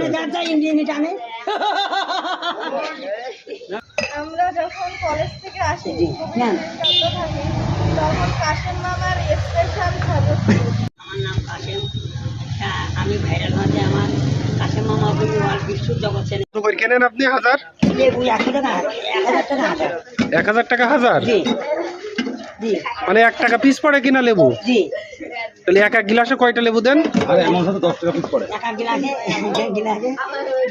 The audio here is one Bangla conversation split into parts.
মানে যার যা ইঞ্জিনি টানে। আমরা যখন কলেজ থেকে আসি তখন কাশেম মামার স্পেশাল খবর। আমার নাম কাশেম, আমি ভাইরাল মাঝে আমার কাশেম মামা বিশ্বর জগৎ ছেলে। কেনেন আপনি হাজার? লেবু 100 টাকা, 1000 টাকা হাজার। 1000 টাকা হাজার? জি জি। মানে 1 টাকা পিস পড়ে কিনা লেবু? জি। তাহলে এক গিলাসে কয়টা লেবু দেন? আরে এমন সাথে 10 টাকা পিস পড়ে। এক গিলাসে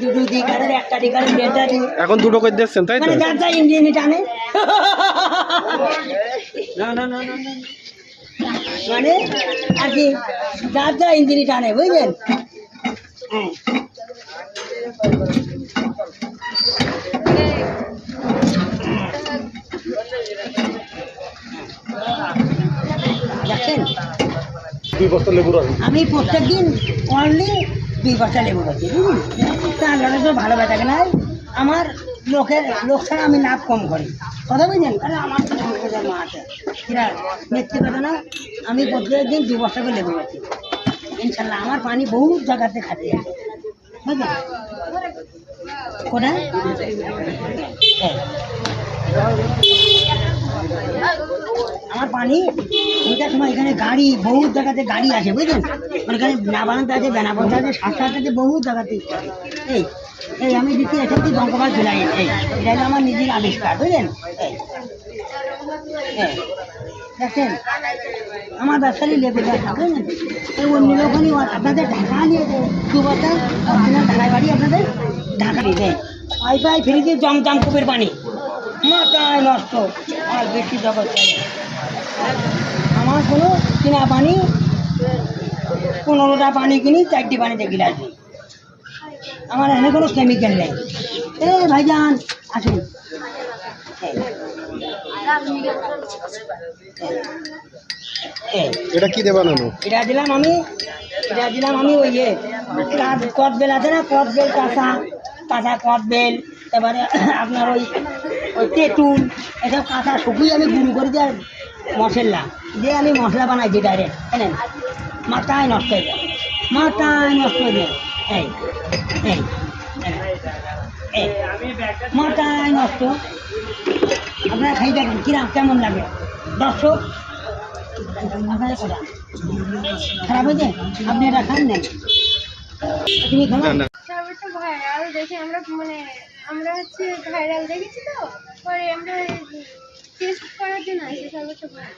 দুটো দিকারের একটা দিকারের দেড়টা দিন। এখন দুটো করে দিচ্ছেন তাই তো? মানে যার যা ইঞ্জিনি টানে। না না না না, মানে আর কি যার যা ইঞ্জিনি টানে, বুঝলেন? হ্যাঁ। দেখছেন, 2 বস্তা লেবু রাখুন। আমি প্রত্যেক দিন অনলি 2 বস্তা লেবু খাচ্ছি, বুঝলি? তার লড়াই তো ভালো বেটাকে নাই, আমার লোক ছাড়া আমি লাভ কম করি, কথা বুঝলেন? আরে আমার মা আছে কিরা মিথ্যে কথা না, আমি প্রত্যেক দিন 2 বস্তা করে লেবু খাচ্ছি ইনশাল্লাহ। আমার পানি বহু জায়গাতে খাচ্ছি, বুঝলেন? কোথায় আমার পানি ওইটার সময় এখানে গাড়ি বহু জায়গাতে গাড়ি আছে, বুঝলেন? মানে এখানে নাবানতে আছে, বেনাপন্থা আছে, সাতটা আছে, বহু জায়গাতে। এই এই আমি দিচ্ছি এসবটি দঙ্কপাল চলে এই এটা হলো আমার নিজের আবিষ্কার, বুঝলেন? এই দেখছেন আমার ব্যবসায়ী লেবু ব্যবসা, বুঝলেন? এই অন্য লোকই আপনাদের ঢাকা নিয়ে 2 বছর ঢাকায় বাড়ি, আপনাদের ঢাকা দিতে ওয়াইফাই ফ্রিজে জমজম কূপের পানি মাথায় নষ্ট। আর বেশি জগৎ চলে আমার কোনো কিনা পানি 15টা পানি কিনি, 4টি পানিতে গিলাস দিই। আমার এখানে কোনো কেমিক্যাল নেই। এ ভাইজান আসুন, এটা কি দিয়ে বানানো? এটা দিলাম আমি ওই কদবেল আছে না, কদবেল কাঁচা কদবেল, তারপরে আপনার ওই তেঁতুল, এসব কাঁচা শুকিয়ে আমি গুঁড়ো করে দিয়ে মশলা দিয়ে আমি মশলা বানাইছি ডাইরেক্ট। জানেন, মাথায় নষ্ট হয়ে যায়, মাথায় নষ্ট হয়ে যায়। এই এই এই মাথায় নষ্ট। আপনারা খাই দেখেন কিরাম কেমন লাগে দর্শক, মাথায় কথা খারাপ হয়েছে, আপনি এটা খান নেন, তুমি খান। সর্বটা ভাইরাল দেখে আমরা হচ্ছে ভাইরাল দেখেছি, তো পরে আমরা টেস্ট করার জন্য আসি সর্বটা ভাইরাল।